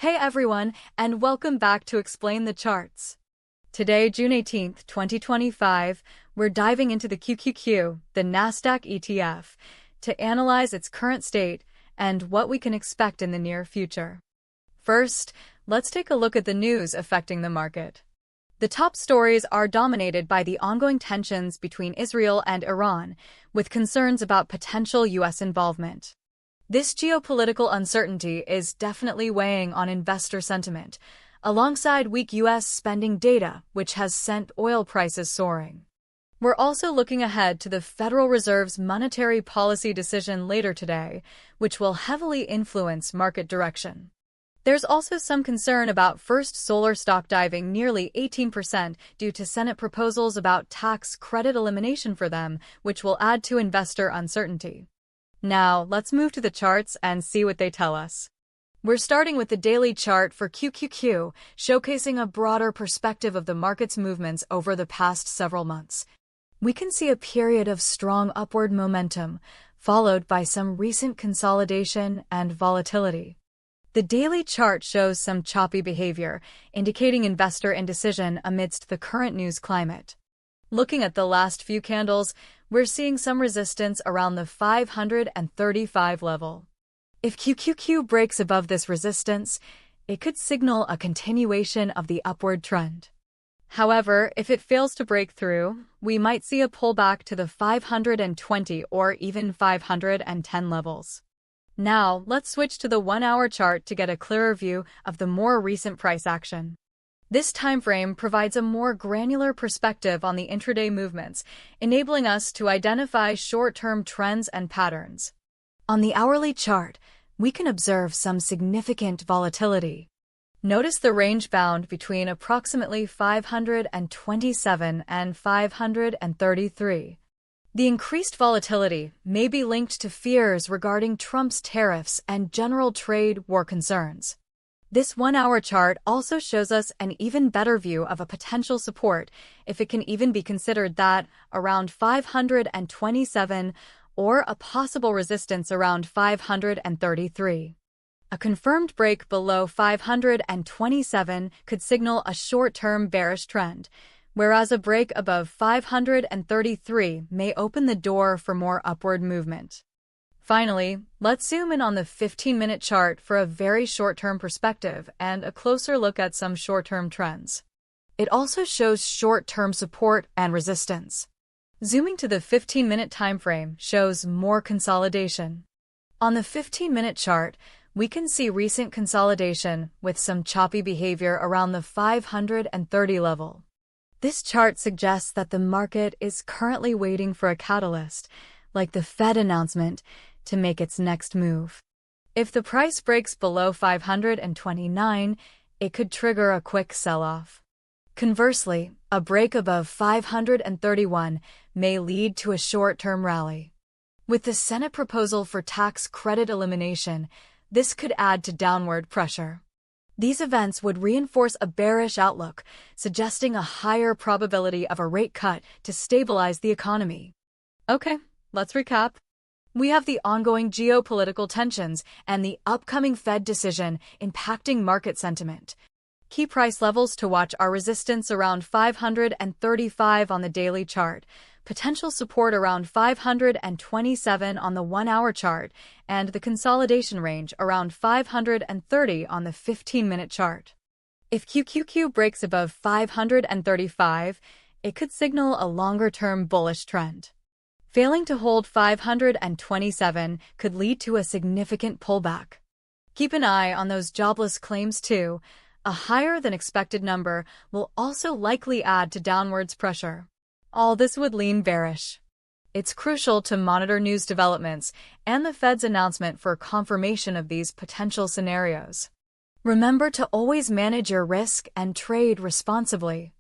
Hey everyone, and welcome back to Explain the Charts. Today, June 18th, 2025, we're diving into the QQQ, the Nasdaq ETF, to analyze its current state and what we can expect in the near future. First, let's take a look at the news affecting the market. The top stories are dominated by the ongoing tensions between Israel and Iran, with concerns about potential U.S. involvement. This geopolitical uncertainty is definitely weighing on investor sentiment, alongside weak U.S. spending data, which has sent oil prices soaring. We're also looking ahead to the Federal Reserve's monetary policy decision later today, which will heavily influence market direction. There's also some concern about First Solar stock diving nearly 18% due to Senate proposals about tax credit elimination for them, which will add to investor uncertainty. Now, let's move to the charts and see what they tell us. We're starting with the daily chart for QQQ, showcasing a broader perspective of the market's movements over the past several months. We can see a period of strong upward momentum, followed by some recent consolidation and volatility. The daily chart shows some choppy behavior, indicating investor indecision amidst the current news climate. Looking at the last few candles, we're seeing some resistance around the 535 level. If QQQ breaks above this resistance, it could signal a continuation of the upward trend. However, if it fails to break through, we might see a pullback to the 520 or even 510 levels. Now, let's switch to the 1-hour chart to get a clearer view of the more recent price action. This timeframe provides a more granular perspective on the intraday movements, enabling us to identify short-term trends and patterns. On the hourly chart, we can observe some significant volatility. Notice the range bound between approximately 527 and 533. The increased volatility may be linked to fears regarding Trump's tariffs and general trade war concerns. This 1-hour chart also shows us an even better view of a potential support, if it can even be considered that, around 527, or a possible resistance around 533. A confirmed break below 527 could signal a short-term bearish trend, whereas a break above 533 may open the door for more upward movement. Finally, let's zoom in on the 15-minute chart for a very short-term perspective and a closer look at some short-term trends. It also shows short-term support and resistance. Zooming to the 15-minute timeframe shows more consolidation. On the 15-minute chart, we can see recent consolidation with some choppy behavior around the 530 level. This chart suggests that the market is currently waiting for a catalyst, like the Fed announcement, to make its next move. If the price breaks below 529, it could trigger a quick sell-off. Conversely, a break above 531 may lead to a short-term rally. With the Senate proposal for tax credit elimination, this could add to downward pressure. These events would reinforce a bearish outlook, suggesting a higher probability of a rate cut to stabilize the economy. Okay, let's recap. We have the ongoing geopolitical tensions and the upcoming Fed decision impacting market sentiment. Key price levels to watch are resistance around 535 on the daily chart, potential support around 527 on the 1-hour chart, and the consolidation range around 530 on the 15-minute chart. If QQQ breaks above 535, it could signal a longer-term bullish trend. Failing to hold 527 could lead to a significant pullback. Keep an eye on those jobless claims too. A higher-than-expected number will also likely add to downwards pressure. All this would lean bearish. It's crucial to monitor news developments and the Fed's announcement for confirmation of these potential scenarios. Remember to always manage your risk and trade responsibly.